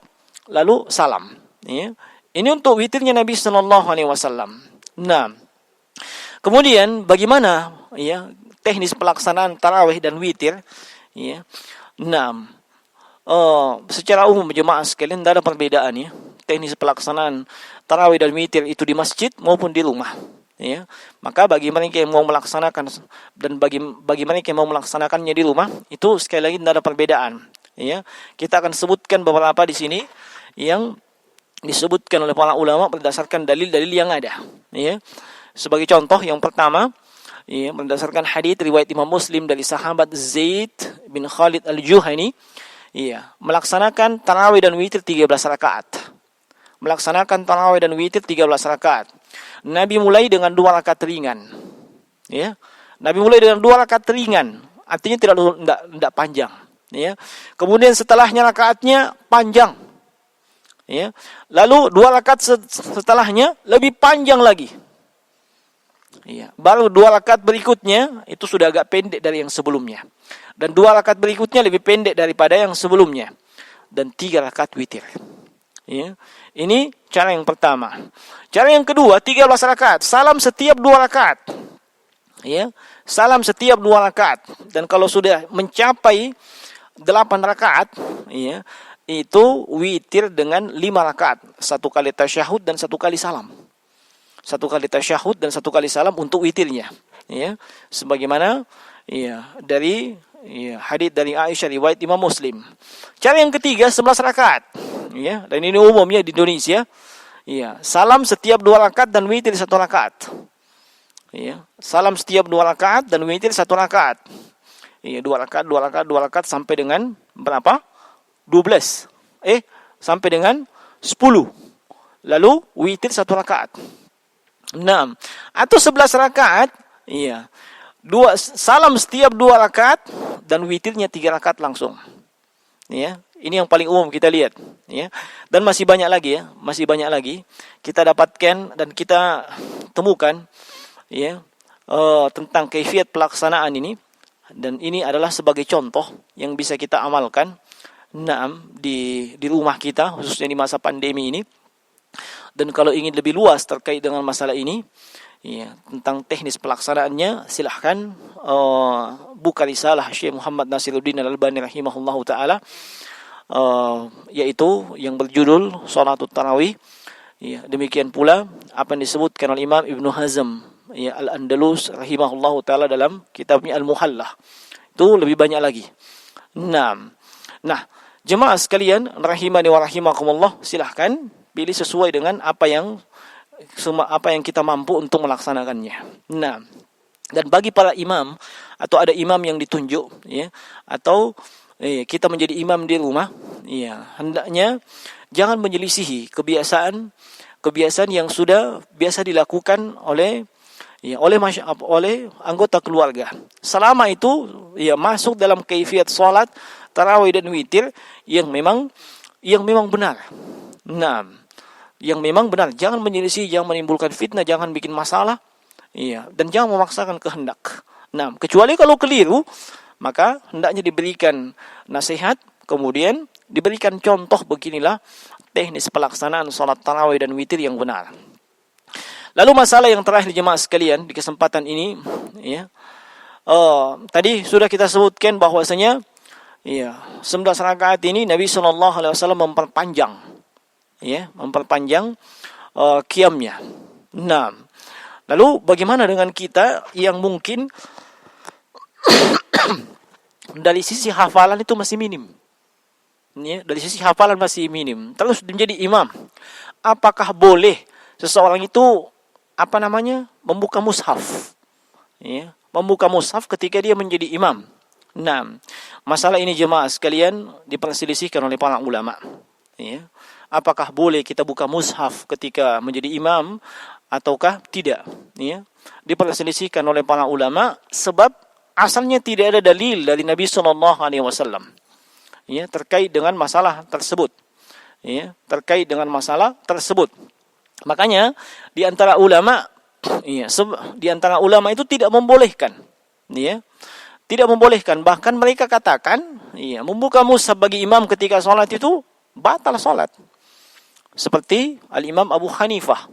lalu salam. Ya. Ini untuk witirnya Nabi sallallahu alaihi wasallam. Nah, kemudian bagaimana ya teknis pelaksanaan tarawih dan witir? Ya. Nah, secara umum jemaah sekalian tidak ada perbedaan ya. Teknis pelaksanaan tarawih dan witir itu di masjid maupun di rumah. Ya. Maka bagi mereka yang mau melaksanakan dan bagi mereka yang mau melaksanakannya di rumah, itu sekali lagi tidak ada perbedaan. Ya. Kita akan sebutkan beberapa di sini yang disebutkan oleh para ulama berdasarkan dalil-dalil yang ada. Ya. Sebagai contoh yang pertama, ya, berdasarkan hadits riwayat Imam Muslim dari sahabat Zaid bin Khalid al-Juhani, ya, melaksanakan tarawih dan witir 13 rakaat. Melaksanakan tarawih dan witir 13 rakaat. Nabi mulai dengan 2 rakaat ringan. Ya. Nabi mulai dengan 2 rakaat ringan, artinya tidak panjang, ya. Kemudian setelahnya rakaatnya panjang. Ya. Lalu 2 rakaat setelahnya lebih panjang lagi. Ya. Baru 2 rakaat berikutnya itu sudah agak pendek dari yang sebelumnya. Dan 2 rakaat berikutnya lebih pendek daripada yang sebelumnya. Dan 3 rakaat witir. Ya. Ini cara yang pertama. Cara yang kedua, 13 rakaat. Salam setiap 2 rakaat. Ya. Salam setiap 2 rakaat. Dan kalau sudah mencapai 8 rakaat, ya, itu witir dengan 5 rakaat. 1 kali tasyahud dan 1 kali salam. 1 kali tasyahud dan 1 kali salam untuk witirnya. Ya. Sebagaimana ya, dari hadits dari Aisyah riwayat Imam Muslim. Cara yang ketiga 11 rakaat. Ya, dan ini umumnya di Indonesia. Ya, salam setiap 2 rakaat dan witir 1 rakaat. Ya, salam setiap 2 rakaat dan witir 1 rakaat. Ya, 2 rakaat, 2 rakaat, 2 rakaat sampai dengan berapa? 12. Sampai dengan 10. Lalu witir 1 rakaat. 6. Atau 11 rakaat, iya. Salam setiap 2 rakaat dan witirnya 3 rakaat langsung. Ya, ini yang paling umum kita lihat, ya. Dan masih banyak lagi ya, masih banyak lagi kita dapatkan dan kita temukan ya tentang kaifiat pelaksanaan ini, dan ini adalah sebagai contoh yang bisa kita amalkan di rumah kita khususnya di masa pandemi ini. Dan kalau ingin lebih luas terkait dengan masalah ini ya, tentang teknis pelaksanaannya, silahkan buka risalah Syekh Muhammad Nasiruddin Al-Albani rahimahullahu taala, yaitu yang berjudul Shalatut Tarawih. Ya, demikian pula apa yang disebutkan oleh Imam Ibnu Hazm ya Al-Andalus rahimahullahu taala dalam kitabnya Al-Muhallah. Itu lebih banyak lagi. Nah, jemaah sekalian rahimani wa rahimakumullah, silahkan pilih sesuai dengan apa yang kita mampu untuk melaksanakannya. Nah, dan bagi para imam atau ada imam yang ditunjuk ya, atau kita menjadi imam di rumah, ya, hendaknya jangan menyelisihi kebiasaan yang sudah biasa dilakukan oleh anggota keluarga. Selama itu ya masuk dalam kaifiat salat tarawih dan witir yang memang benar. Nah, yang memang benar, jangan menyelisih, jangan menimbulkan fitnah, jangan bikin masalah, iya, dan jangan memaksakan kehendak. Nah, kecuali kalau keliru, maka hendaknya diberikan nasihat, kemudian diberikan contoh, beginilah teknis pelaksanaan salat tarawih dan witir yang benar. Lalu masalah yang terakhir jemaah sekalian di kesempatan ini, ya, tadi sudah kita sebutkan bahwasanya, ya, 11 rakaat ini Nabi SAW memperpanjang qiyamnya. Nah, lalu bagaimana dengan kita yang mungkin dari sisi hafalan itu masih minim? Ya, dari sisi hafalan masih minim. Terus menjadi imam. Apakah boleh seseorang itu membuka mushaf? Ya, membuka mushaf ketika dia menjadi imam. Nah, masalah ini jemaah sekalian diperselisihkan oleh para ulama. Ya. Apakah boleh kita buka mushaf ketika menjadi imam ataukah tidak? Ya. Diperselisihkan oleh para ulama sebab asalnya tidak ada dalil dari Nabi SAW ya, terkait dengan masalah tersebut. Ya, terkait dengan masalah tersebut. Makanya di antara ulama itu tidak membolehkan. Ya. Tidak membolehkan, bahkan mereka katakan ya, membuka mushaf bagi imam ketika sholat itu batal sholat. Seperti Al-Imam Abu Hanifah,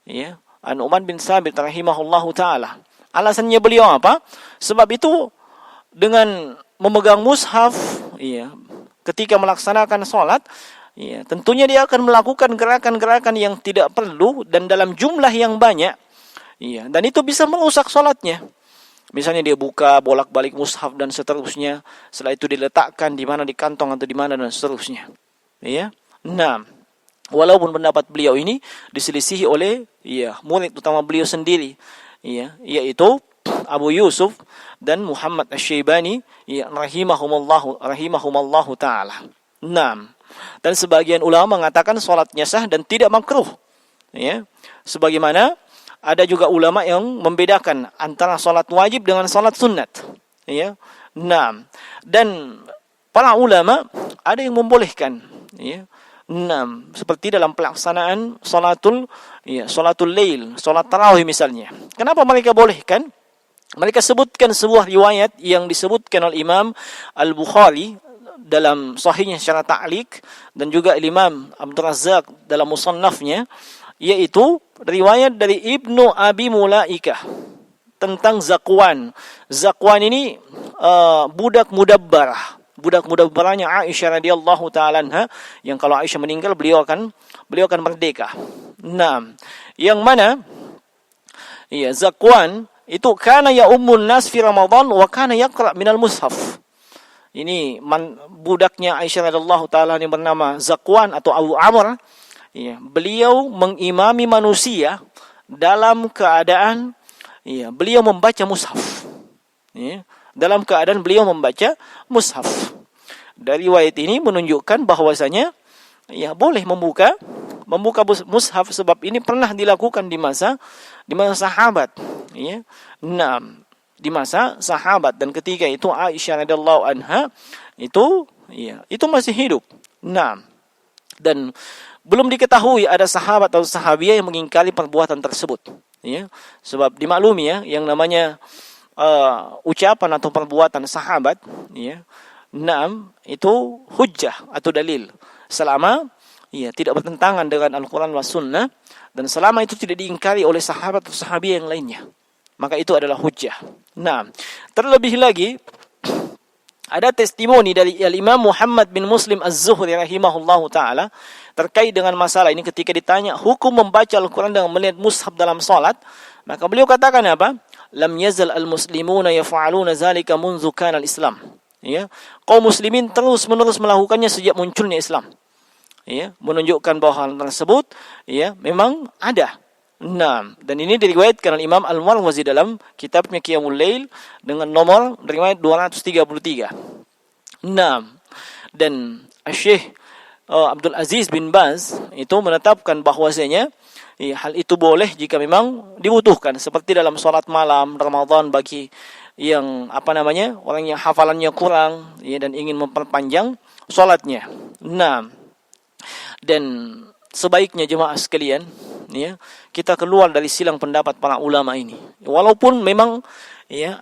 ya, An-Nu'man bin Sabit rahimahullahu ta'ala. Alasannya beliau apa? Sebab itu dengan memegang mushaf, ya, ketika melaksanakan sholat, ya, tentunya dia akan melakukan gerakan-gerakan yang tidak perlu dan dalam jumlah yang banyak, ya, dan itu bisa merusak sholatnya. Misalnya dia buka bolak-balik mushaf dan seterusnya, setelah itu diletakkan di mana, di kantong atau di mana dan seterusnya. Ya. Nah, walaupun pendapat beliau ini diselisihi oleh murid utama beliau sendiri, ya, yaitu Abu Yusuf dan Muhammad Asy-Syaibani ya rahimahumallahu taala. Nah, dan sebagian ulama mengatakan salatnya sah dan tidak makruh. Ya. Sebagaimana ada juga ulama yang membedakan antara salat wajib dengan salat sunat. Ya. Nah, dan para ulama ada yang membolehkan, ya, seperti dalam pelaksanaan salatul lail, salat tarawih misalnya. Kenapa mereka bolehkan? Mereka sebutkan sebuah riwayat yang disebutkan oleh Imam Al-Bukhari dalam sahihnya secara ta'liq dan juga Imam Abdul Razzaq dalam musannafnya, yaitu riwayat dari Ibnu Abi Mulaikah tentang Zakwan. Zakwan ini budak mudabbaranya Aisyah radhiyallahu taala anha, yang kalau Aisyah meninggal beliau akan merdeka. Yang mana Zakwan itu kana ya ummun nas fi Ramadan wa kana yaqra minal mushaf. Ini budaknya Aisyah radhiyallahu taala yang bernama Zakwan atau Abu Amr. Beliau mengimami manusia dalam keadaan beliau membaca mushaf. Dalam keadaan beliau membaca mushaf. Dari riwayat ini menunjukkan bahwasanya boleh membuka mushaf, sebab ini pernah dilakukan di masa sahabat. Di masa sahabat, dan ketika itu Aisyah radhiyallahu anha itu masih hidup. Dan belum diketahui ada sahabat atau sahabiah yang mengingkari perbuatan tersebut. Sebab dimaklumi yang namanya ucapan atau perbuatan sahabat, itu hujjah atau dalil selama tidak bertentangan dengan Al-Quran wa Sunnah, dan selama itu tidak diingkari oleh sahabat atau sahabiah yang lainnya, maka itu adalah hujjah. Terlebih lagi ada testimoni dari Imam Muhammad bin Muslim Az-Zuhri rahimahullahu taala terkait dengan masalah ini. Ketika ditanya hukum membaca Al-Quran dengan melihat mushaf dalam salat, maka beliau katakan apa? Lam yazal al-muslimuna yaf'aluna zalika munzu kana al-Islam. Kaum muslimin terus-menerus melakukannya sejak munculnya Islam. Menunjukkan bahwa hal tersebut memang ada. Dan ini diriwayatkan oleh Imam Al-Marwazi dalam kitabnya Qiyamul Lail dengan nomor riwayat 233. Dan Syekh Abdul Aziz bin Baz itu menetapkan bahwasanya hal itu boleh jika memang dibutuhkan, seperti dalam salat malam Ramadan bagi yang orang yang hafalannya kurang dan ingin memperpanjang salatnya. Dan sebaiknya jemaah sekalian, kita keluar dari silang pendapat para ulama ini. Walaupun memang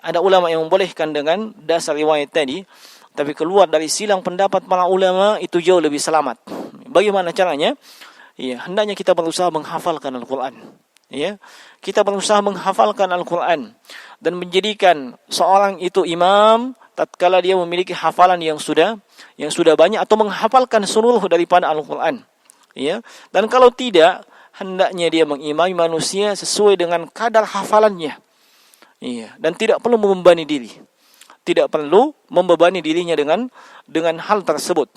ada ulama yang membolehkan dengan dasar riwayat tadi, tapi keluar dari silang pendapat para ulama itu jauh lebih selamat. Bagaimana caranya? Hendaknya kita berusaha menghafalkan Al-Quran. Kita berusaha menghafalkan Al-Quran dan menjadikan seorang itu imam tatkala dia memiliki hafalan yang sudah banyak, atau menghafalkan seluruh daripada Al-Quran. Dan kalau tidak, hendaknya dia mengimami manusia sesuai dengan kadar hafalannya. Dan tidak perlu membebani diri. Tidak perlu membebani dirinya dengan hal tersebut.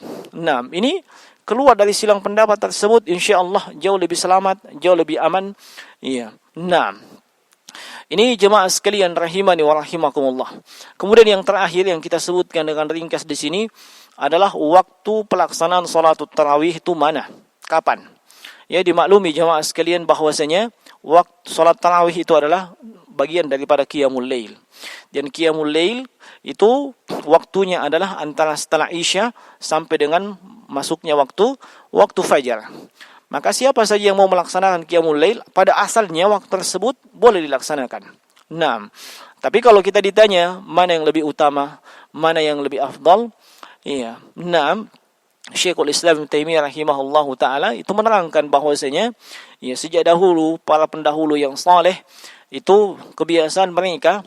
Ini keluar dari silang pendapat tersebut, insya-Allah jauh lebih selamat, jauh lebih aman. Ini jemaah sekalian rahimani wa rahimakumullah. Kemudian yang terakhir yang kita sebutkan dengan ringkas di sini adalah waktu pelaksanaan salatut tarawih itu mana? Kapan? Dimaklumi jemaah sekalian bahwasanya waktu salat tarawih itu adalah bagian daripada Qiyamul Lail. Dan Qiyamul Lail itu waktunya adalah antara setelah Isya sampai dengan masuknya waktu fajar. Maka siapa saja yang mau melaksanakan Qiyamul Lail, pada asalnya waktu tersebut boleh dilaksanakan. Tapi kalau kita ditanya mana yang lebih utama, mana yang lebih afdal, Syekhul Islam Ibnu Taimiyah rahimahullahu taala itu menerangkan bahwasanya sejak dahulu para pendahulu yang saleh itu kebiasaan mereka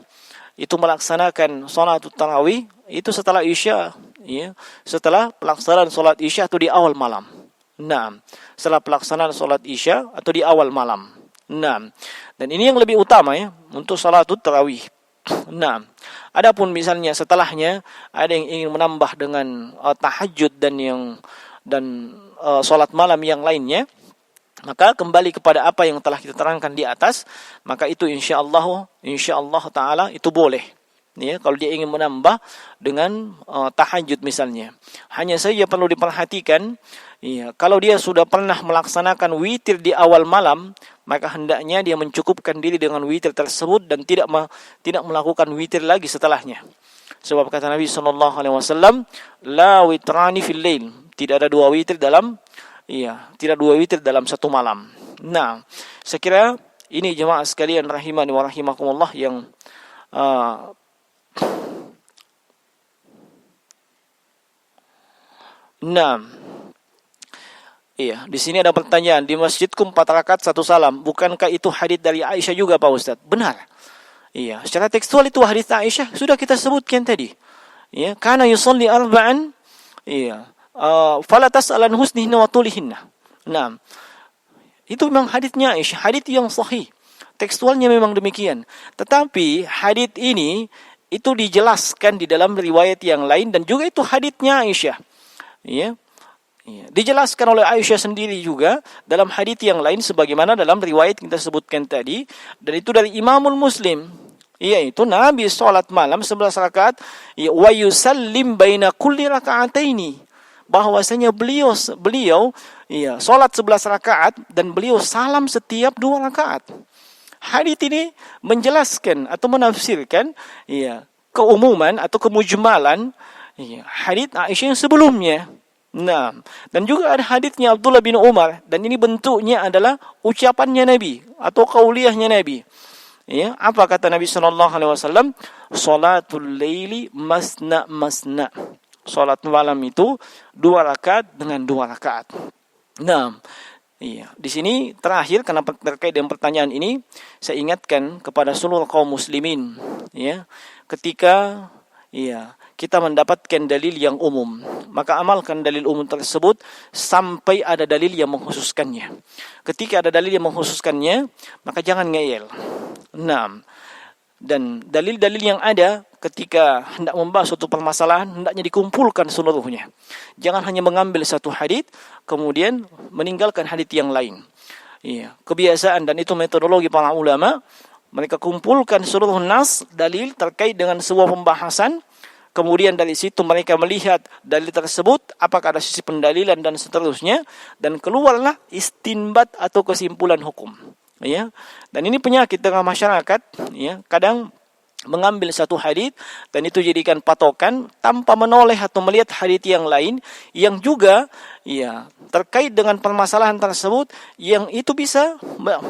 itu melaksanakan salatut tarawih itu setelah Isya, setelah pelaksanaan salat Isya atau di awal malam. Setelah pelaksanaan salat Isya atau di awal malam. Dan ini yang lebih utama untuk salatut tarawih. Adapun misalnya setelahnya ada yang ingin menambah dengan tahajud dan salat malam yang lainnya, maka kembali kepada apa yang telah kita terangkan di atas, maka itu insyaallah taala itu boleh. Kalau dia ingin menambah dengan tahajud misalnya. Hanya saja perlu diperhatikan, kalau dia sudah pernah melaksanakan witir di awal malam, maka hendaknya dia mencukupkan diri dengan witir tersebut dan tidak melakukan witir lagi setelahnya. Sebab kata Nabi sallallahu alaihi wasallam, la witrani fil lail, tidak ada dua witir dalam tidak 2 witir dalam satu malam. Nah, saya kira ini jemaah sekalian rahimani wa rahimakumullah yang di sini ada pertanyaan, di masjidku 4 rakaat 1 salam. Bukankah itu hadits dari Aisyah juga, Pak Ustaz? Benar. Secara tekstual itu hadits Aisyah sudah kita sebutkan tadi. Kana yusalli arba'an. Fala tas'alan husnihinna wa tulihinna. Nah, itu memang haditsnya Aisyah, hadits yang sahih. Tekstualnya memang demikian. Tetapi hadits ini itu dijelaskan di dalam riwayat yang lain dan juga itu haditsnya Aisyah. Dijelaskan oleh Aisyah sendiri juga dalam hadits yang lain sebagaimana dalam riwayat yang kita sebutkan tadi, dan itu dari Imamul Muslim, yaitu Nabi salat malam 11 rakaat wa yusallim baina kulli raka'ataini, bahwasanya beliau salat 11 rakaat dan beliau salam setiap 2 rakaat. Hadits ini menjelaskan atau menafsirkan keumuman atau kemujmalan hadits Aisyah yang sebelumnya. Nah, dan juga ada haditsnya Abdullah bin Umar, dan ini bentuknya adalah ucapannya Nabi atau qauliyahnya Nabi. Apa kata Nabi sallallahu alaihi wasallam? Salatul laili masna masna. Salat malam itu 2 rakaat dengan 2 rakaat. Nah, di sini terakhir karena terkait dengan pertanyaan ini, saya ingatkan kepada seluruh kaum muslimin, ketika kita mendapatkan dalil yang umum, maka amalkan dalil umum tersebut sampai ada dalil yang mengkhususkannya. Ketika ada dalil yang mengkhususkannya, maka jangan ngeyel. Nah, dan dalil-dalil yang ada ketika hendak membahas suatu permasalahan, hendaknya dikumpulkan seluruhnya. Jangan hanya mengambil satu hadits kemudian meninggalkan hadits yang lain. Kebiasaan dan itu metodologi para ulama, mereka kumpulkan seluruh nas dalil terkait dengan sebuah pembahasan. Kemudian dari situ mereka melihat dalil tersebut, apakah ada sisi pendalilan dan seterusnya, dan keluarlah istinbat atau kesimpulan hukum. Dan ini penyakit dengan masyarakat, kadang mengambil satu hadits dan itu jadikan patokan tanpa menoleh atau melihat hadits yang lain yang juga terkait dengan permasalahan tersebut, yang itu bisa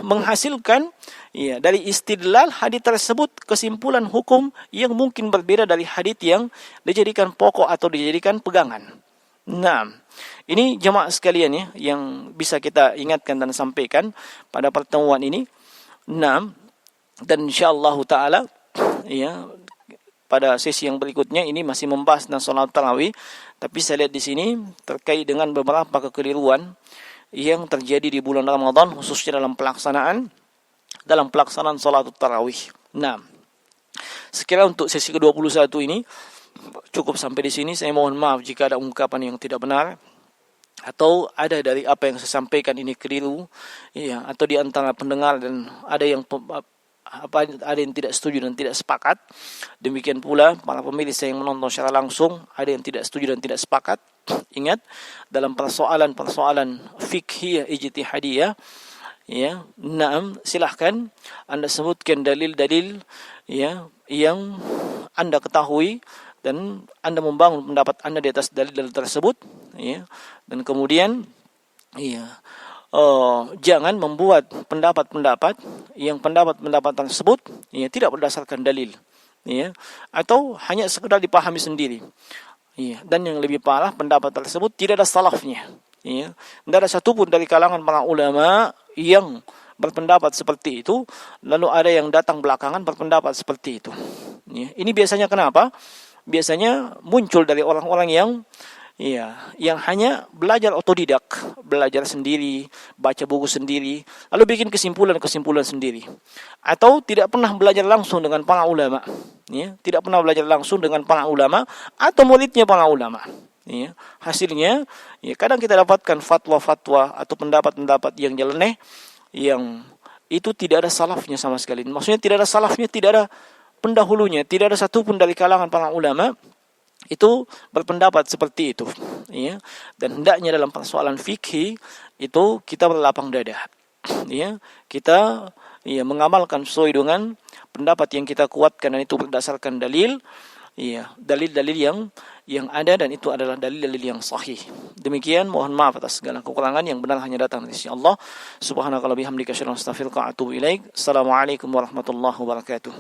menghasilkan dari istidlal hadits tersebut kesimpulan hukum yang mungkin berbeda dari hadits yang dijadikan pokok atau dijadikan pegangan. Nah, ini jemaah sekalian yang bisa kita ingatkan dan sampaikan pada pertemuan ini. Nah, dan insyaallah taala pada sesi yang berikutnya ini masih membahas tentang salat tarawih, tapi saya lihat di sini terkait dengan beberapa kekeliruan yang terjadi di bulan Ramadan khususnya dalam pelaksanaan salat tarawih. Nah, sekiranya untuk sesi ke-21 ini cukup sampai di sini. Saya mohon maaf jika ada ungkapan yang tidak benar atau ada dari apa yang saya sampaikan ini keliru, atau di antara pendengar dan ada yang tidak setuju dan tidak sepakat. Demikian pula para pemirsa yang menonton secara langsung, ada yang tidak setuju dan tidak sepakat. Ingat, dalam persoalan fiqhiyah ijtihadiyah, silahkan Anda sebutkan dalil-dalil yang Anda ketahui dan Anda membangun pendapat Anda di atas dalil-dalil tersebut, dan kemudian jangan membuat pendapat-pendapat tersebut tidak berdasarkan dalil, atau hanya sekedar dipahami sendiri. Dan yang lebih parah, pendapat tersebut tidak ada salafnya. Tidak ada satupun dari kalangan para ulama yang berpendapat seperti itu, lalu ada yang datang belakangan berpendapat seperti itu. Ini biasanya kenapa? Biasanya muncul dari orang-orang yang hanya belajar otodidak, belajar sendiri, baca buku sendiri, lalu bikin kesimpulan-kesimpulan sendiri, atau tidak pernah belajar langsung dengan para ulama, tidak pernah belajar langsung dengan para ulama atau muridnya para ulama. Hasilnya, kadang kita dapatkan fatwa-fatwa atau pendapat-pendapat yang nyeleneh, yang itu tidak ada salafnya sama sekali. Maksudnya tidak ada salafnya, tidak ada pendahulunya, tidak ada satupun dari kalangan para ulama itu berpendapat seperti itu. Dan hendaknya dalam persoalan fikih itu kita berlapang dada. Kita mengamalkan sesuai dengan pendapat yang kita kuatkan, dan itu berdasarkan dalil. Iya, dalil-dalil yang ada, dan itu adalah dalil-dalil yang sahih. Demikian, mohon maaf atas segala kekurangan, yang benar hanya datang dari sisi Allah. Subhanaka wa bihamdika asyhadu an la ilaha illa anta astaghfiruka wa atubu ilaik. Assalamualaikum warahmatullahi wabarakatuh.